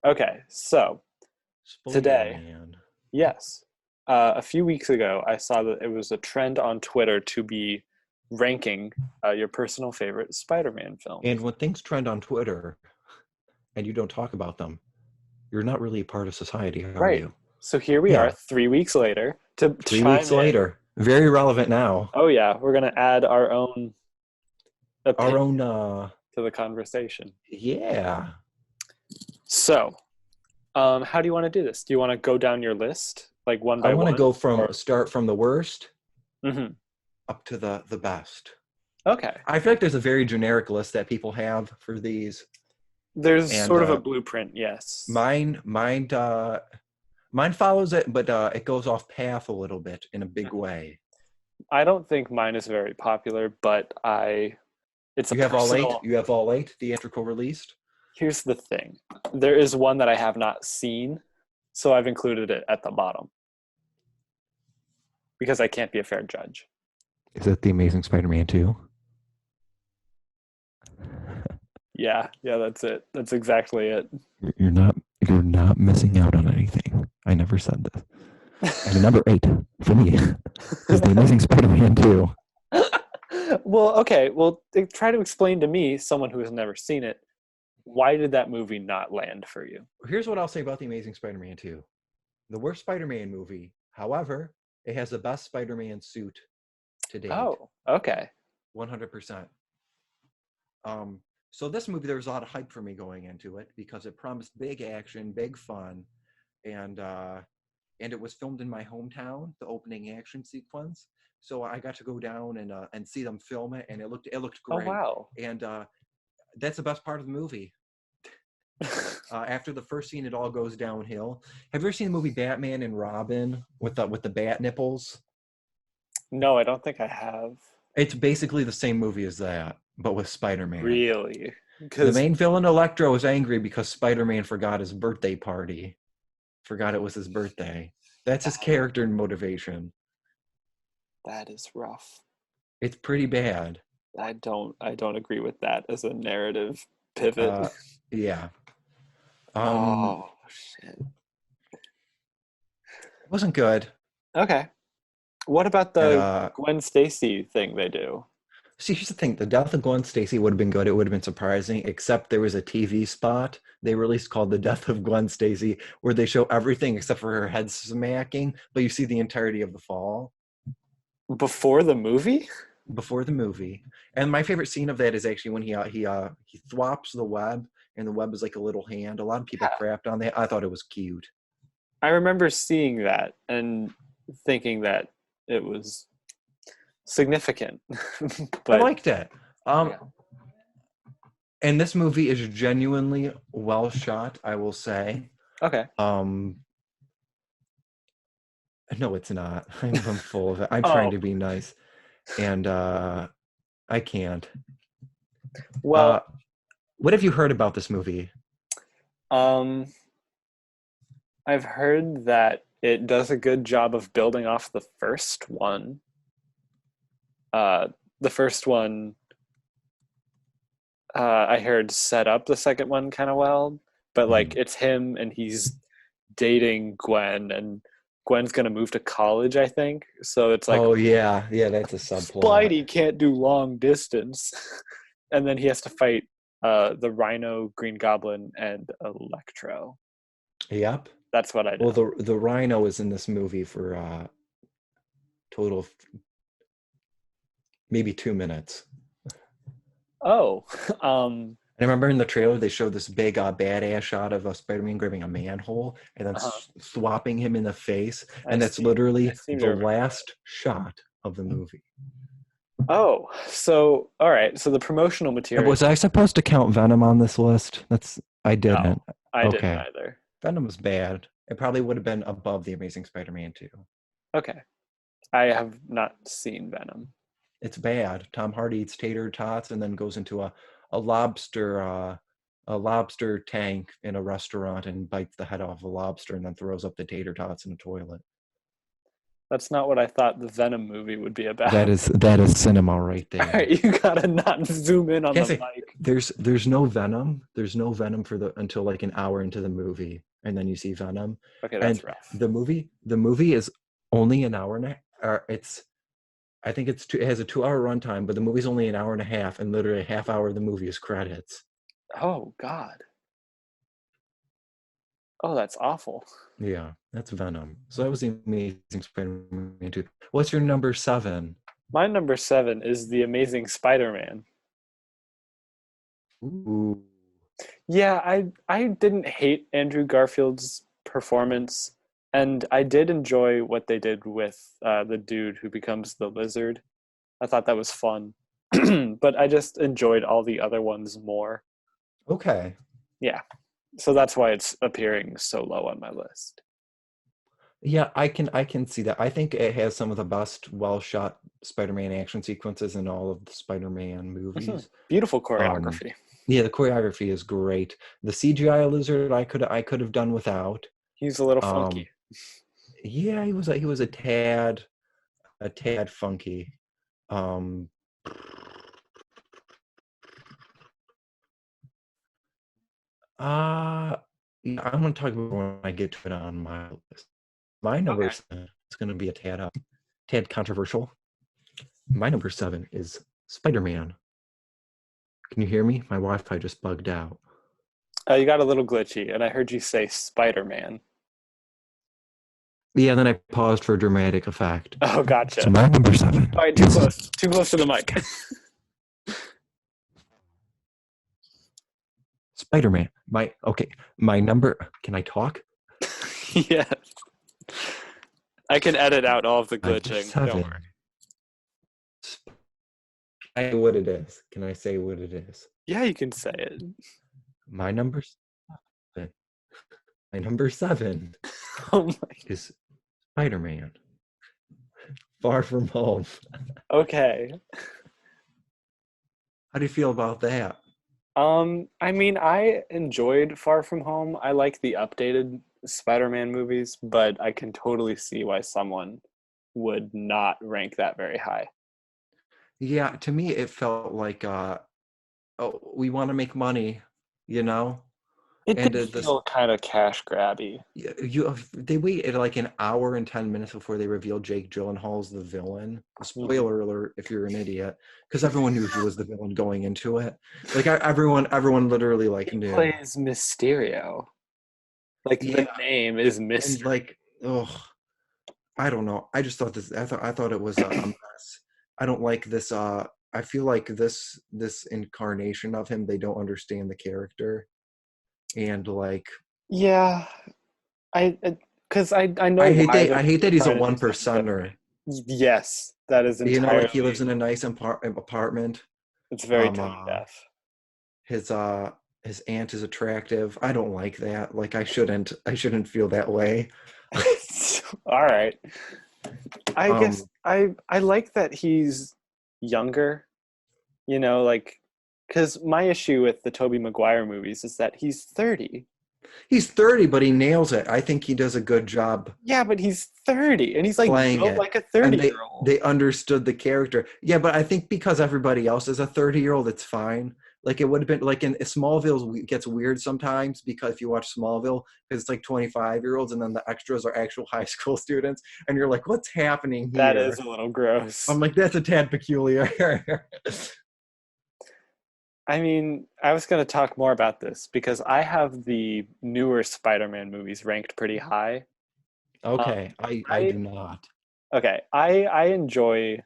Okay, so today, Spider-Man. yes, a few weeks ago, I saw that it was a trend on Twitter to be ranking your personal favorite Spider-Man And films. when things trend on Twitter and you don't talk about them, you're not really a part of society, are Right. you? So here we are Yeah. 3 weeks later to 3 weeks chime in. later, very relevant now. Oh yeah, we're gonna add our own Our opinion own, to the conversation. yeah. So, how do you want to do this? Do you want to go down your list like one I by want to one, go from or? start from the worst Mhm. up to the best. Okay. I feel like there's a very generic list that people have for these, There's and sort of a blueprint, yes. mine follows it, but it goes off path a little bit in a big Mhm. way. I don't think mine is very popular, but it's a You have all eight. personal. You have all eight theatrical released. Here's the thing. There is one that I have not seen, so I've included it at the bottom because I can't be a fair judge. Is that the Amazing Spider-Man 2? Yeah, yeah, that's it. That's exactly it. You're not you're not missing out on anything. I never said this. And number eight for me is the Amazing Spider-Man 2. Well, okay. Well, try to explain to me, someone who has never seen it, why did that movie not land for you? Here's what I'll say about the Amazing Spider-Man 2. The worst Spider-Man movie. However, it has the best Spider-Man suit to date. Oh, okay. 100%. Um, so this movie, there was a lot of hype for me going into it because it promised big action, big fun, and and it was filmed in my hometown, the opening action sequence. So I got to go down and see them film it, and it looked Oh, great. wow. And that's the best part of the movie. After the first scene, it all goes downhill. Have you ever seen the movie Batman and Robin with the bat nipples? No, I don't think I have. It's basically the same movie as that, but with Spider-Man. Really? The Because main villain, Electro, is angry because Spider-Man forgot his birthday party. Forgot it was his birthday. That's his that, character and motivation. that is rough. It's pretty bad. I don't agree with that as a narrative pivot. Uh, yeah. Um, Oh, shit. it wasn't good. Okay. What about And the Gwen Stacy thing they do? see, here's the thing: the death of Gwen Stacy would have been good. It would have been surprising, except there was a TV spot they released called "The Death of Gwen Stacy," where they show everything except for her head smacking, but you see the entirety of the fall Before the movie? before the movie. And my favorite scene of that is actually when he thwops the web, and the web is like a little hand. A lot of people Yeah. crapped on that. I thought it was cute. I remember seeing that and thinking that it was significant. I But liked it. Um, yeah. and this movie is genuinely well shot, I will say. Okay. Um, no, it's not. I'm full of it. I'm trying Oh, to be nice, and I can't. Uh, well, what have you heard about this movie? um, I've heard that it does a good job of building off the first one. Uh, the first one, I heard set up the second one kind of well, but like Mhm. it's him and he's dating Gwen, and Gwen's gonna move to college, I think. So it's like Oh yeah, yeah, that's a subplot. Spidey can't do long distance, and then he has to fight the Rhino, Green Goblin, and Electro. Yep. That's what I Well, know. the Rhino is in this movie for total of maybe 2 minutes. Oh, um, And I remember in the trailer they showed this big badass shot of Spider-Man grabbing a manhole and then uh-huh. swapping him in the face, I and that's see. I literally seem to the remember last shot of the movie. that. Oh, so all right. So the promotional material. Was I supposed to count Venom on this list? I didn't. No, I didn't Okay. either. Venom was bad. It probably would have been above the Amazing Spider-Man 2. Okay, I have not seen Venom. It's bad. Tom Hardy eats tater tots and then goes into a lobster a lobster tank in a restaurant and bites the head off a lobster and then throws up the tater tots in the toilet. That's not what I thought the Venom movie would be That about. is cinema right All right, there. you gotta not zoom in on Can't the say mic. there's no Venom. There's no Venom for the until like an hour into the movie, and then you see Venom. Okay, And that's rough. the movie is only an hour and a. It's I think it has a 2 hour runtime, but the movie's only an hour and a half, and literally a half hour of the movie is credits. Oh God. Oh, that's awful. Yeah, that's Venom. So that was the Amazing Spider-Man 2. What's your number 7? My number 7 is The Amazing Spider-Man. Ooh. Yeah, I didn't hate Andrew Garfield's performance, and I did enjoy what they did with the dude who becomes the lizard. I thought that was fun, but I just enjoyed all the other ones more. Okay. Yeah, so that's why it's appearing so low on my list. Yeah, I can see that. I think it has some of the best well shot Spider-Man action sequences in all of the Spider-Man Mhm. movies. Beautiful Um, choreography. yeah, the choreography is great. The CGI lizard I could have done without. He's a little funky. Um, yeah, he was a tad funky. Um, uh yeah, I'm gonna talk about when I get to it on my list. My number Okay. 7 is gonna be a tad controversial. My number 7 is Spider-Man. Can you hear me? My Wi-Fi just bugged out. You got a little glitchy, and I heard you say Spider-Man. Yeah, then I paused for dramatic effect. Oh, So gotcha. my number 7 All right, is too close to the mic. Spider-Man. My number. Can I talk? Yeah, I can edit out all of the Number glitching. Don't worry. 7. I know what it is. Can I say what it is? Yeah, you can say it. My number 7. My number 7 Oh my. is Spider-Man. Far From Home. Okay. How do you feel about that? I mean, I enjoyed Far From Home. I like the updated Spider-Man movies, but I can totally see why someone would not rank that very high. Yeah, to me it felt like oh, we want to make money, you know? It And did this feel kind of cash grabby. they waited like an hour and 10 minutes before they revealed Jake Gyllenhaal's the villain. Mhm. Spoiler alert if you're an idiot, because everyone knew he was the villain going into it. Like everyone literally like He knew. plays Mysterio. Like the Yeah, name is and Mystery. like oh, I don't know. I just thought this. I thought it was a mess. I don't like this. I feel like this incarnation of him. They don't understand the character, and like Yeah, I because I know I hate why that. they're I hate that he's a trying to do one something percenter. different. Yes, that is Like he lives entirely. in a nice apartment. It's very Um, tone uh, deaf. his uh, his aunt is attractive. I don't like that. Like I shouldn't feel that way. All right. I guess Um, I like that he's younger, like because my issue with the Tobey Maguire movies is that he's 30. he's 30, but he nails it. I think he does a good job Yeah, but he's 30 and he's like playing built it, like a and 30 they year old. they understood the character. Yeah, but I think because everybody else is a 30-year-old, it's fine. Like it would have been like in Smallville gets weird sometimes because if you watch Smallville, because it's like 25-year-olds and then the extras are actual high school students, and you're like, what's happening That is here? a little I'm gross. like, that's a tad peculiar. I mean, I was going to talk more about this because I have the newer Spider-Man movies ranked pretty high. Um, Okay, I I do not. okay, I enjoy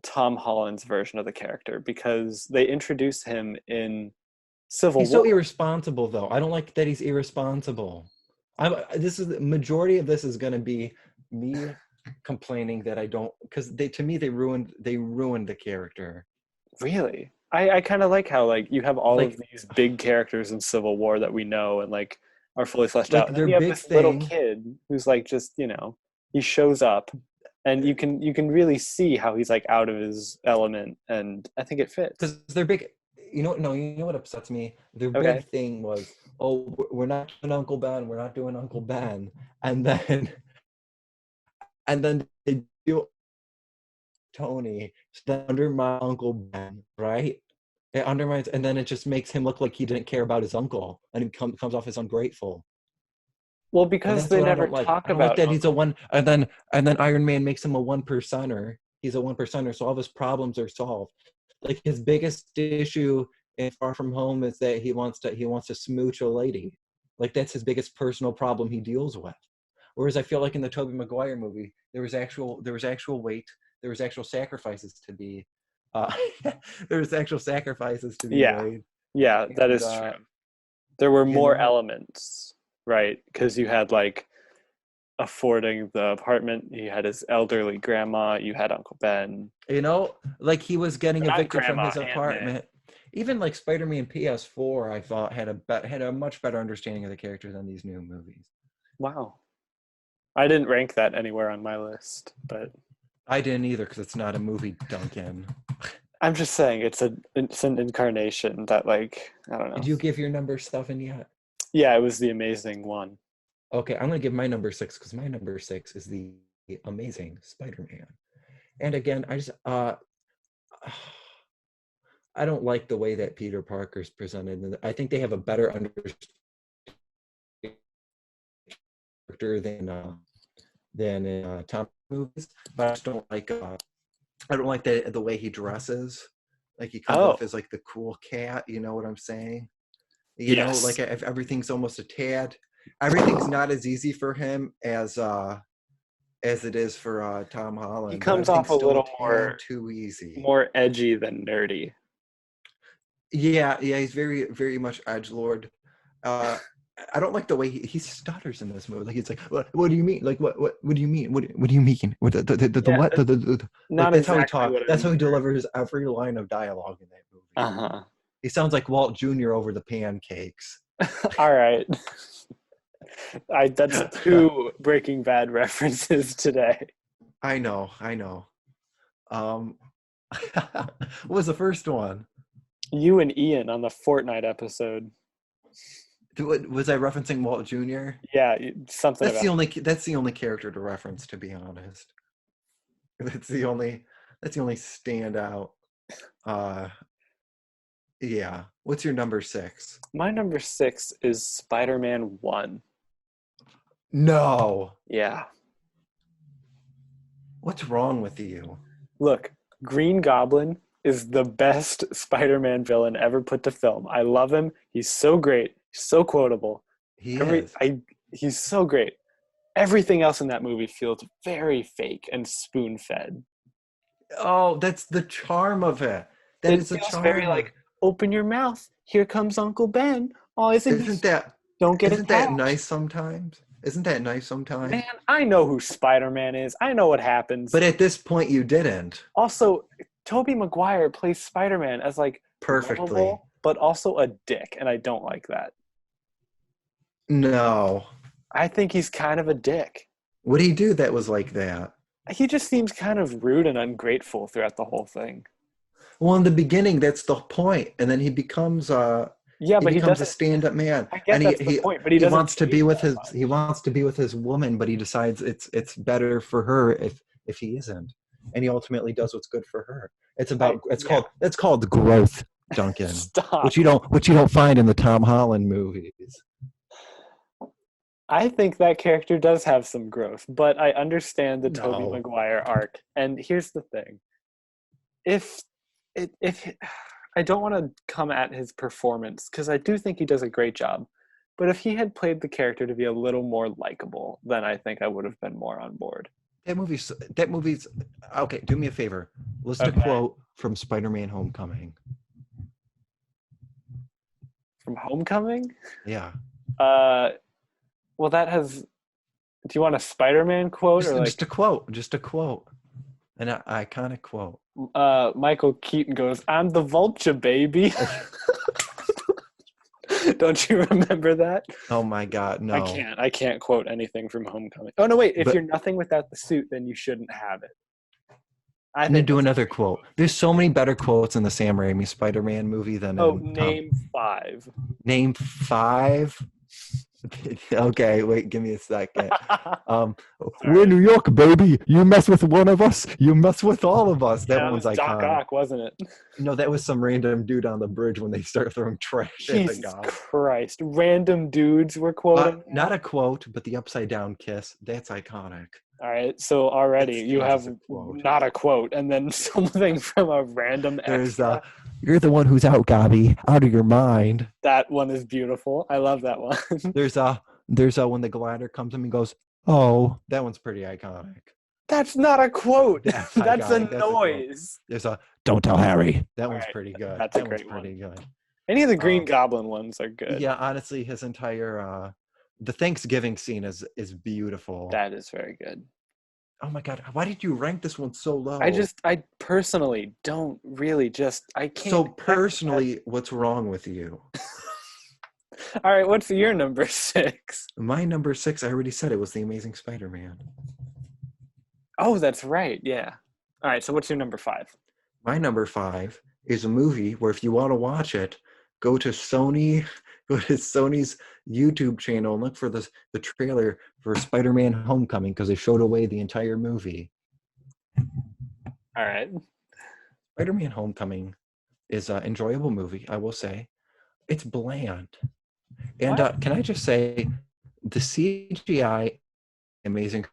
Tom Holland's version of the character because they introduce him in Civil He's so War. irresponsible, though. I don't like that he's irresponsible. This is the majority of this is going to be me complaining that I don't, because they to me they ruined the character. Really? I kind of like how like you have all of Like these big characters in Civil War that we know and like are fully fleshed out. like And then their you have big this little thing kid who's like just, he shows up and you can really see how he's like out of his element and I think it fits. because their big, no, you know what upsets me? Their Okay. big thing was, oh, we're not doing Uncle Ben, we're not doing Uncle Ben, and then and then they do Tony under my Uncle Ben, right? It undermines, and then it just makes him look like he didn't care about his uncle, and he comes off as ungrateful. Well, And because that's they what I never don't like. talk I don't like about that he's a Uncle. one, and then Iron Man makes him a one percenter. He's a one percenter, so all of his problems are solved. Like his biggest issue in Far From Home is that he wants to smooch a lady. Like that's his biggest personal problem he deals with. Whereas I feel like in the Tobey Maguire movie, there was actual weight, there was actual sacrifices to be, uh, there was actual sacrifices to be Yeah, made, yeah, that and is true. There were you more know, elements, right? Because you had like affording the apartment, you had his elderly grandma, you had Uncle Ben. like he was Or getting not evicted from grandma, his Aunt May. apartment. Even like Spider-Man PS4, I thought had a much better understanding of the character than these new movies. Wow. I didn't rank that anywhere on my list, but I didn't either because it's not a movie, Duncan. I'm just saying it's an incarnation that like I don't know. Did you give your number 7 yet? Yeah, it was the amazing one. Okay, I'm gonna give my number 6 because my number 6 is the Amazing Spider-Man. And again, I don't like the way that Peter Parker's presented. And I think they have a better understanding than in Tom movies. But I just don't like the way he dresses. Like he comes Oh, off as like the cool cat. You know what I'm saying? Like yes. if everything's almost a tad. Everything's not as easy for him as it is for Tom He Holland, but comes off everything's a still a little tad more too easy. edgy than nerdy. Yeah, he's very, very much edgelord. Uh, I don't like the way he stutters in this movie. Like he's like, what do you mean? Like what do you mean? What do you mean? What the Yeah, what like not that's how he exactly talks. what I That's how he remember. delivers every line of dialogue in that movie. Uh-huh. He sounds like Walt Jr. over the pancakes. All right. That's two Breaking Bad references today. I know. Um, what was the first one? You and Ian on the Fortnite episode. Was I referencing Walt Jr.? Yeah, something That's about. the only character to reference, to be honest. That's the only standout. Uh, yeah. What's your number 6? My number 6 is Spider-Man 1. No. Yeah. What's wrong with you? Look, Green Goblin is the best Spider-Man villain ever put to film. I love him. He's so great. He's so quotable. He Every is. I He's so great. Everything else in that movie feels very fake and spoon-fed. Oh, that's the charm of it. That It is the feels very charm. like, open your mouth. Here comes Uncle Ben. Oh, isn't he? Isn't that Don't get isn't that attached. nice sometimes? Isn't that nice sometimes? Man, I know who Spider-Man is. I know what happens. But at this point you didn't. Also, Tobey Maguire plays Spider-Man as like Perfectly. lovable, but also a dick, and I don't like that. No. I think he's kind of a dick. What did he do that was like that? He just seems kind of rude and ungrateful throughout the whole thing. Well, in the beginning, that's the point, and then Yeah, he but he becomes a doesn't. stand-up man, I get and that's the point, but he he doesn't wants to be change with that much. his woman, but he decides it's better for her if he isn't, and he ultimately does what's good for her. Yeah. It's called growth, Duncan, Stop. which you don't find in the Tom Holland movies. I think that character does have some growth, but I understand the Tobey No, Maguire arc. And here's the thing: if if I don't want to come at his performance because I do think he does a great job, but if he had played the character to be a little more likable, then I think I would have been more on board. that movie's okay. Do me a favor, list a Okay, quote from Spider-Man: Homecoming. from Homecoming. Yeah. Uh, well, that has. Do you want a Spider-Man quote or like? Just a quote, an iconic quote. Michael Keaton goes, "I'm the vulture, baby." Don't you remember that? Oh my God, I no! can't. I can't quote anything from Homecoming. Oh no, wait. If But you're nothing without the suit, then you shouldn't have it. I I'm gonna think do that's a another great quote. quote. There's so many better quotes in the Sam Raimi Spider-Man movie than Oh, in Tom. name 5. Name 5. Okay, wait, give me a second. Um, we're Sorry. New York, baby. You mess with one of us, you mess with all of us. That Yeah, it one's was Doc iconic. Ock, wasn't it? No, that was some random dude on the bridge when they start throwing trash at the Jesus goblin. Christ. Random dudes we're quoting Not now. a quote, but the upside down kiss. That's iconic. All right, so already That you stands as have a quote. not a quote and then something from a random There's extra. you're the one who's out, Gobby, out of your mind. That one is beautiful. I love that one. There's when the glider comes in and goes, oh, that one's pretty iconic. That's not a quote. That's That's a iconic. That's a quote. noise. There's don't tell Harry. That All one's right, pretty good. that's a That one's great pretty one. good. Any of the Green Um, Goblin ones are good. yeah, honestly, his entire the Thanksgiving scene is beautiful. That is very good. Oh my god, why did you rank this one so I low? just, I personally don't really just, I So can't connect with that. personally, what's wrong with you? All right, what's your number 6? My number 6, I already said it was The Amazing Spider-Man. Oh, that's right. Yeah. All right, so what's your number 5? My number 5 is a movie where if you want to watch it, go to Sony, go to Sony's YouTube channel and look for the trailer for Spider-Man Homecoming because they showed away the entire movie. All right. Spider-Man Homecoming is an enjoyable movie, I will say. It's bland. And What? can I just say, the CGI Amazing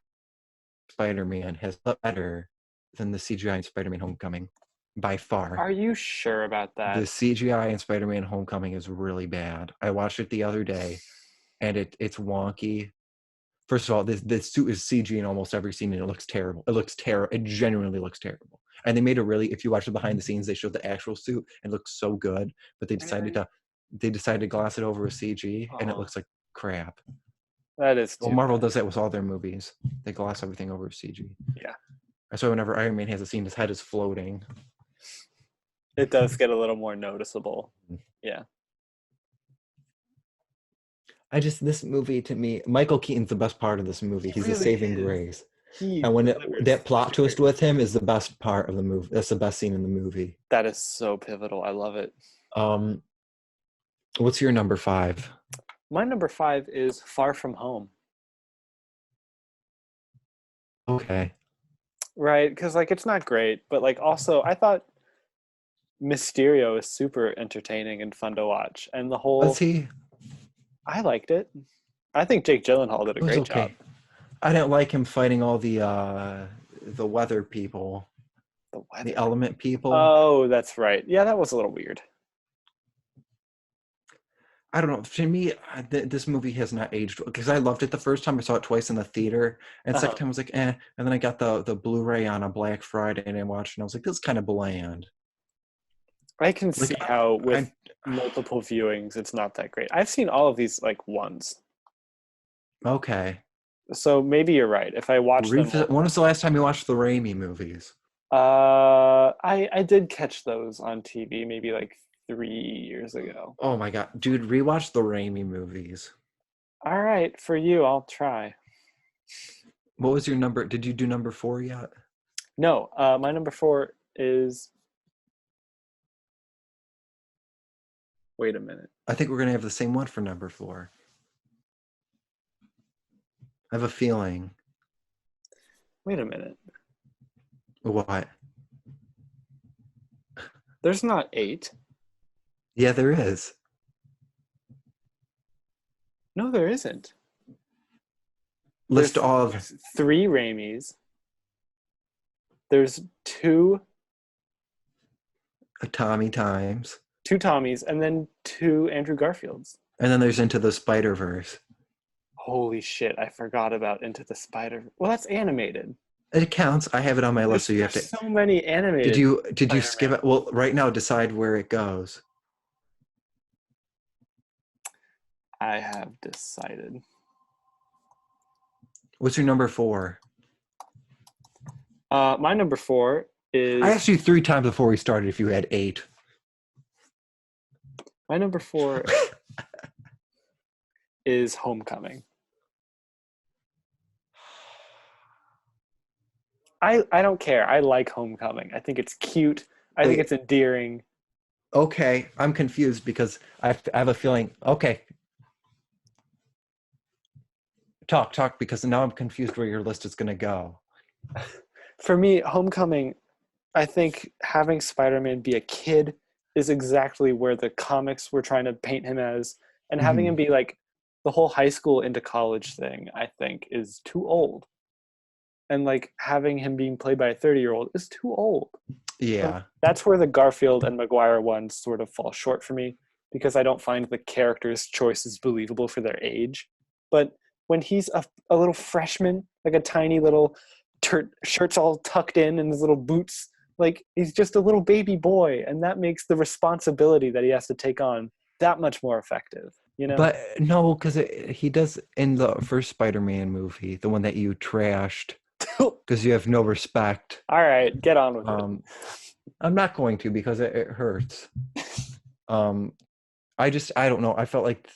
Spider-Man has looked better than the CGI in Spider-Man Homecoming by far. Are you sure about The that? CGI in Spider-Man Homecoming is really bad. I watched it the other day, and it's wonky. First of all, this suit is CG in almost every scene, and it looks terrible. It looks terrible. It genuinely looks terrible. And they made a really, if you watch the behind the scenes, they showed the actual suit and it looks so good. But Really? they decided to gloss it over with CG, and it Oh, looks like crap. that is Well, too Marvel bad. does that with all their movies. They gloss everything over with CG. Yeah. That's why whenever Iron Man has a scene, his head is floating. It does get a little more noticeable. Yeah. This movie to me, Michael Keaton's the best part of this movie. He He's the really saving is. grace. He And when delivers that such plot a twist great with him performance. is the best part of the movie. That's the best scene in the movie. That is so pivotal. I love it. Um, what's your number 5? My number 5 is Far From Home. Okay. Right? Because like it's not great, but like also I thought Mysterio is super entertaining and fun to watch, and the Was whole he? I liked it. I think Jake Gyllenhaal did a It was great job. okay. I didn't like him fighting all the weather people, The the weather. element people. Oh, that's right. Yeah, that was a little weird. I don't know. To me, this movie has not aged because I loved it the first time. I saw it twice in the theater, and the second Uh-huh. time I was like, eh. And then I got the Blu-ray on a Black Friday and I watched, and I was like, this is kind of bland. I can Like, see how with I multiple viewings it's not that great. I've seen all of these like once. okay. So maybe you're right. If I watch them When multiple was the last time you watched the Raimi movies? I did catch those on TV maybe like 3 years ago. Oh my god, dude, rewatch the Raimi movies. All right, for you, I'll try. What was your number? Did you do number 4 yet? No, my number 4 is. Wait a minute. I think we're gonna have the same one for number 4. I have a feeling. Wait a minute. What? There's not 8. Yeah, there is. No, there isn't. List all of There's 3 Raimis. There's Tommy Times, two Tommies, and then 2 Andrew Garfields. and then there's Into the Spider-Verse. Holy shit! I forgot about Into the Spider. Well, that's animated. It counts. I have it on my list, so you have There's to. so many Did animated you skip Spider-Man. it? Well, right now, decide where it goes. I have decided. What's your number 4? My number 4 I is asked you 3 times before we started if you had 8. my number 4 is Homecoming. I don't care. I like Homecoming. I think it's cute. I think Wait, it's endearing. okay, I'm confused because I have a feeling. Okay, Talk, because now I'm confused where your list is going to go. For me, Homecoming, I think having Spider-Man be a kid is exactly where the comics were trying to paint him as, and having him be like the whole high school into college thing, I think, is too old. And like having him being played by a 30-year-old is too old. Yeah. That's where the Garfield and Maguire ones sort of fall short for me, because I don't find the characters' choices believable for their age. But when he's a little freshman, like a tiny little shirt's all tucked in his little boots, like he's just a little baby boy, and that makes the responsibility that he has to take on that much more effective, you know? But no, because he does in the first Spider-Man movie, the one that you trashed because you have no respect. All right, get on with it. I'm not going to, because it hurts. I don't know. I felt like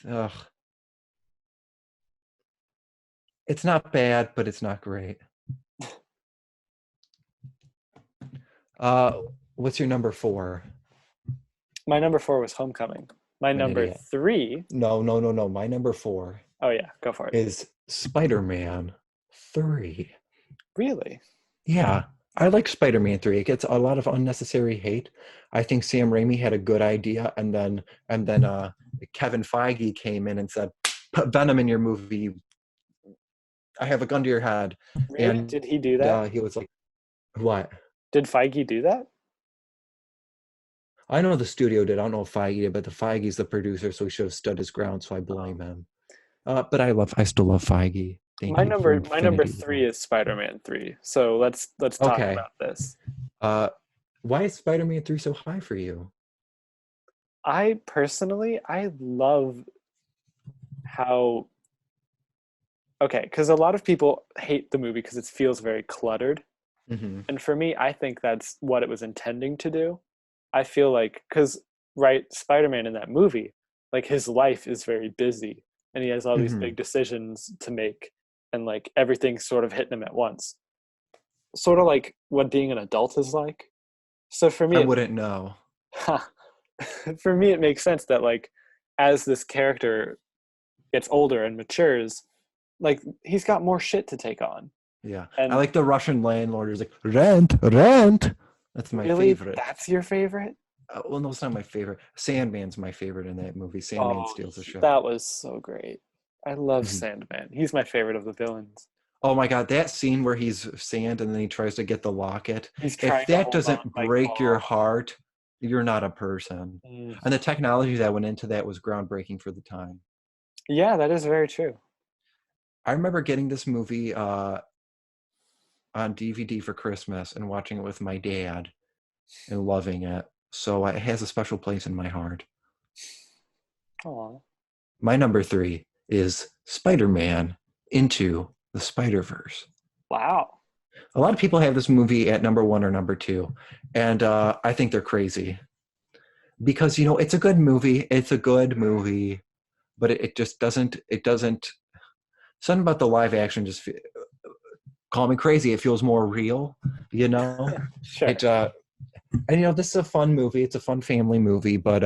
it's not bad, but it's not great. What's your number 4? My number 4 was Homecoming. My number 3. No. My number 4. Oh yeah, go for it. Is Spider-Man 3. Really? Yeah, I like Spider-Man 3. It gets a lot of unnecessary hate. I think Sam Raimi had a good idea, and then Kevin Feige came in and said, "Put Venom in your movie. I have a gun to your head." Really? And did he do that? he was like, "What?" Did Feige do that? I know the studio did. I don't know if Feige did, but the Feige's the producer, so he should have stood his ground. So I blame him. But I still love Feige. My number 3 is Spider-Man 3. So let's talk about this. Why is Spider-Man 3 so high for you? I love how because a lot of people hate the movie because it feels very cluttered. Mm-hmm. And for me, I think that's what it was intending to do. I feel like, Spider-Man in that movie, like his life is very busy and he has all these big decisions to make, and like everything's sort of hitting him at once. Sort of like what being an adult is like. So for me, I wouldn't know. For me, it makes sense that like as this character gets older and matures, like he's got more shit to take on. Yeah, and I like the Russian landlord who's like, rent. That's my favorite. That's your favorite? Well, no, it's not my favorite. Sandman's my favorite in that movie. Sandman steals the show. That was so great. I love Sandman. He's my favorite of the villains. Oh my god, that scene where he's sand and then he tries to get the locket. If that doesn't break your heart, you're not a person. And the technology that went into that was groundbreaking for the time. Yeah, that is very true. I remember getting this movie on DVD for Christmas and watching it with my dad and loving it. So it has a special place in my heart. Aww. My number 3 is Spider-Man Into the Spider-Verse. Wow. A lot of people have this movie at number 1 or number 2, and I think they're crazy. Because, it's a good movie. It's a good movie, but it just doesn't, something about the live action just call me crazy. It feels more real, Sure. And this is a fun movie. It's a fun family movie, but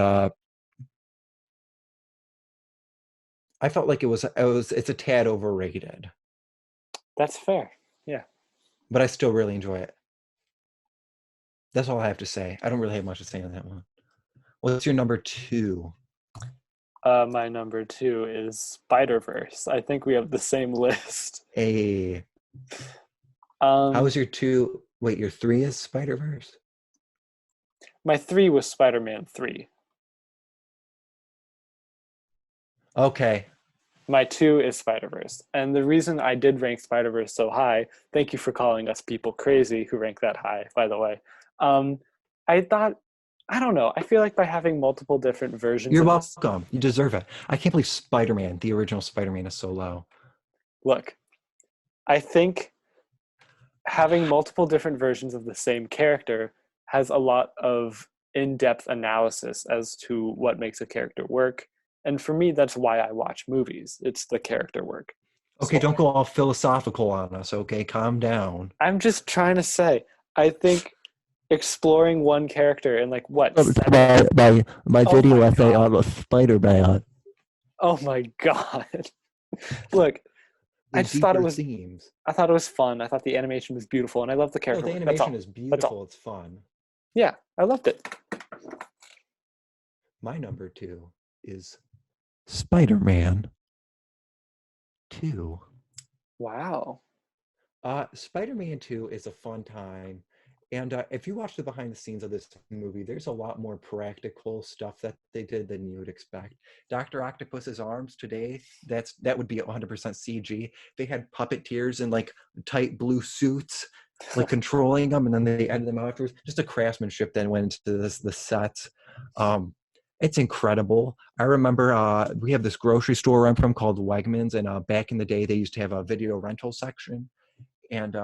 I felt like it's a tad overrated. That's fair. Yeah. But I still really enjoy it. That's all I have to say. I don't really have much to say on that one. What's your number 2? My number 2 is Spider-Verse. I think we have the same list. Hey. How was your 2? Wait, your 3 is Spider-Verse? My 3 was Spider-Man 3. Okay. My 2 is Spider-Verse. And the reason I did rank Spider-Verse so high, thank you for calling us people crazy who rank that high, by the way. I thought, I don't know, I feel like by having multiple different versions You're welcome. You deserve it. I can't believe Spider-Man, the original Spider-Man, is so low. Look, I think having multiple different versions of the same character has a lot of in-depth analysis as to what makes a character work. And for me, that's why I watch movies. It's the character work. Okay, don't go all philosophical on us, okay? Calm down. I'm just trying to say, I think exploring one character and like what? My video essay on the Spider-Man. Oh my god. Look, the just thought it deeper was. themes. I thought it was fun. I thought the animation was beautiful, and I love the No, character the work. That's animation all. is That's beautiful. all. It's fun. Yeah, I loved it. My number 2 is Spider-Man 2. Wow. Spider-Man 2 is a fun time. And if you watch the behind the scenes of this movie, there's a lot more practical stuff that they did than you would expect. Dr. Octopus's arms today, that would be 100% CG. They had puppeteers in like tight blue suits, like controlling them, and then they edited them afterwards. Just a craftsmanship then went into the sets. It's incredible. I remember we have this grocery store I'm from called Wegmans, and back in the day, they used to have a video rental section. And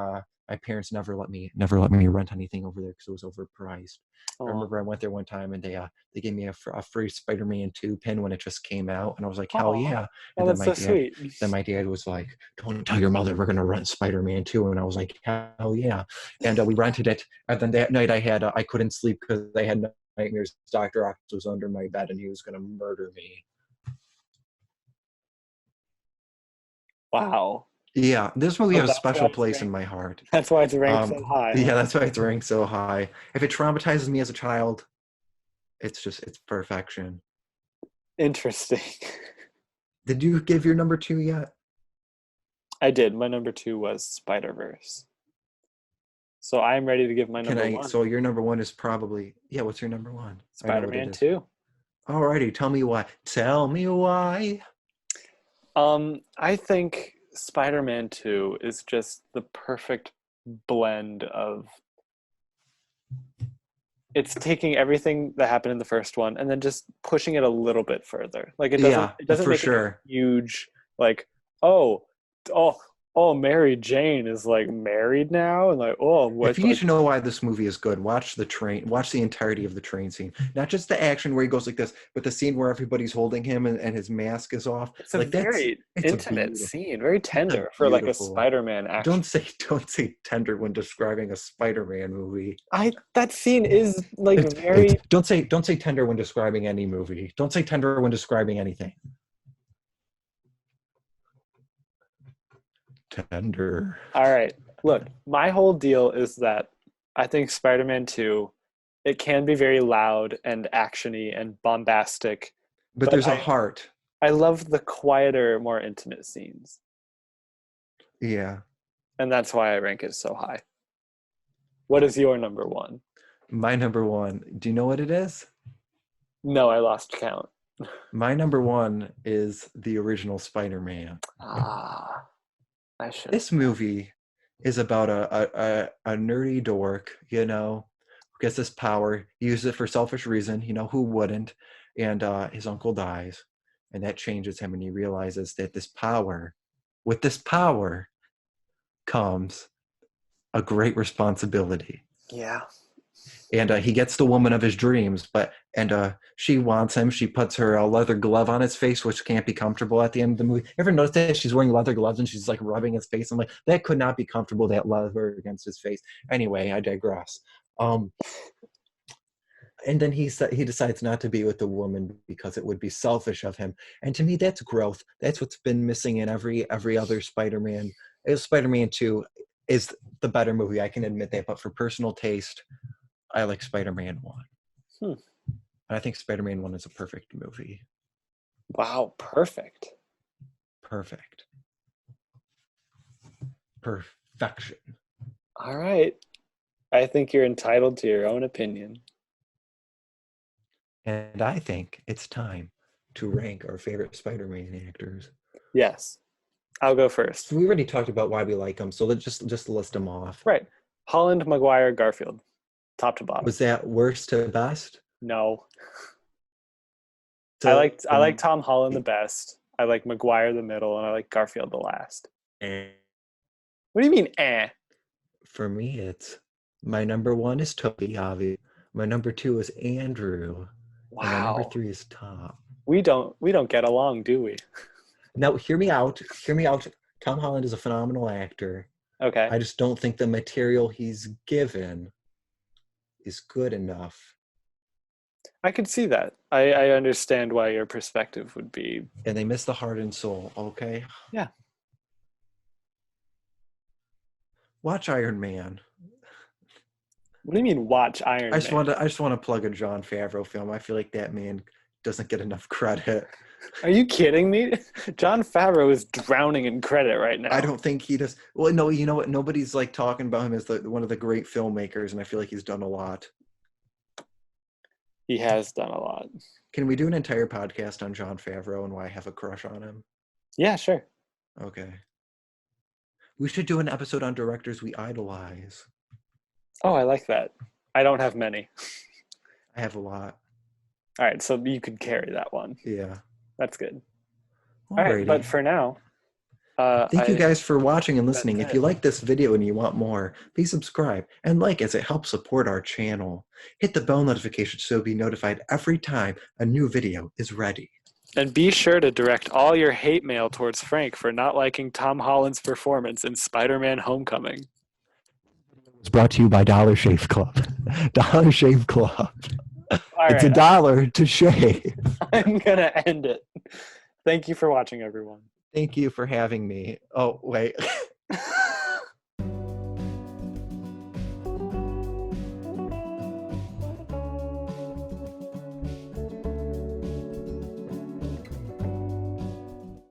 my parents never let me rent anything over there because it was overpriced. I Oh, remember I went there one time and they gave me a free Spider-Man 2 pin when it just came out, and I was like, hell oh, yeah! oh, And that's so sweet. then my dad was like, don't tell your mother we're gonna rent Spider-Man 2, and I was like, hell yeah! And we rented it. And then that night I couldn't sleep because I had nightmares. Dr. Octopus was under my bed and he was gonna murder me. Wow. Yeah, this movie So has a that's why special it's place in ranked. my heart. That's why it's ranked so high, Yeah, huh? that's why it's ranked so high. If it traumatizes me as a child, it's perfection. Interesting. Did you give your number 2 yet? I did. My number 2 was Spider-Verse. So I'm ready to give my Can number I? 1. So your number 1 is probably, yeah. What's your number 1? I know what it Spider-Man is. 2. Alrighty, tell me why. Tell me why. I think Spider-Man 2 is just the perfect blend of it's taking everything that happened in the first one and then just pushing it a little bit further. Like Yeah, it doesn't for make it a sure. huge like, oh, oh, oh, Mary Jane is like married now and like, oh, If what you need like to know why this movie is good, watch the entirety of the train scene. Not just the action where he goes like this, but the scene where everybody's holding him and his mask is off. it's a Like very it's a intimate beautiful, scene, very it's a tender for like a beautiful. Spider-Man action. Don't say tender when describing a Spider-Man movie. I That scene is like It's very don't say tender when describing any movie. Don't say tender when describing anything. Tender. all right. Look, my whole deal is that I think Spider-Man 2, it can be very loud and actiony and bombastic, But but there's a heart. I love the quieter, more intimate scenes. Yeah. And that's why I rank it so high. What is your number 1? My number 1. Do you know what it is? No, I lost count. My number 1 is the original Spider-Man. Ah, I should have. This movie is about a nerdy dork, who gets this power, he uses it for selfish reason, who wouldn't? And his uncle dies, and that changes him, and he realizes that with this power comes a great responsibility. Yeah. And he gets the woman of his dreams, and she wants him. She puts her leather glove on his face, which can't be comfortable at the end of the movie. Ever notice that she's wearing leather gloves and she's like rubbing his face? I'm like, that could not be comfortable, that leather against his face. Anyway, I digress. And then he decides not to be with the woman because it would be selfish of him. And to me, that's growth. That's what's been missing in every other Spider-Man. Spider-Man 2 is the better movie. I can admit that, but for personal taste, I like Spider-Man 1. Hmm. I think Spider-Man 1 is a perfect movie. Wow, perfect. Perfect. Perfection. All right. I think you're entitled to your own opinion. And I think it's time to rank our favorite Spider-Man actors. Yes. I'll go first. So we already talked about why we like them, so let's just list them off. Right. Holland, Maguire, Garfield. Top to bottom. Was that worst to best? No. So I like Tom Holland the best. I like Maguire the middle, and I like Garfield the last. What do you mean, eh? For me, it's my number 1 is Toby, obviously. My number 2 is Andrew. Wow. And my number 3 is Tom. We don't get along, do we? Now, hear me out. Hear me out. Tom Holland is a phenomenal actor. Okay. I just don't think the material he's given is good enough. I could see that. I understand why your perspective would be. And they miss the heart and soul, okay? Yeah. Watch Iron Man. What do you mean watch Iron I Man? just want to plug a Jon Favreau film. I feel like that man doesn't get enough credit. Are you kidding me? Jon Favreau is drowning in credit right I now. don't think he does. Well, no, you know what? Nobody's like talking about him as one of the great filmmakers, and I feel like he's done a lot. He has done a lot. Can we do an entire podcast on Jon Favreau and why I have a crush on him? Yeah, sure. Okay. We should do an episode on directors we idolize. Oh, I like that. I don't have many. I have a lot. All right, so you could carry that one. Yeah. That's good. Alrighty. All right, but for now, thank you guys for watching and listening. That's If you it. like this video and you want more, please subscribe and like as it helps support our channel. Hit the bell notification so you'll be notified every time a new video is ready. And be sure to direct all your hate mail towards Frank for not liking Tom Holland's performance in Spider-Man Homecoming. It's brought to you by Dollar Shave Club. Dollar Shave Club. All It's right, $1 to shave. I'm going to end it. Thank you for watching, everyone. Thank you for having me. Oh, wait.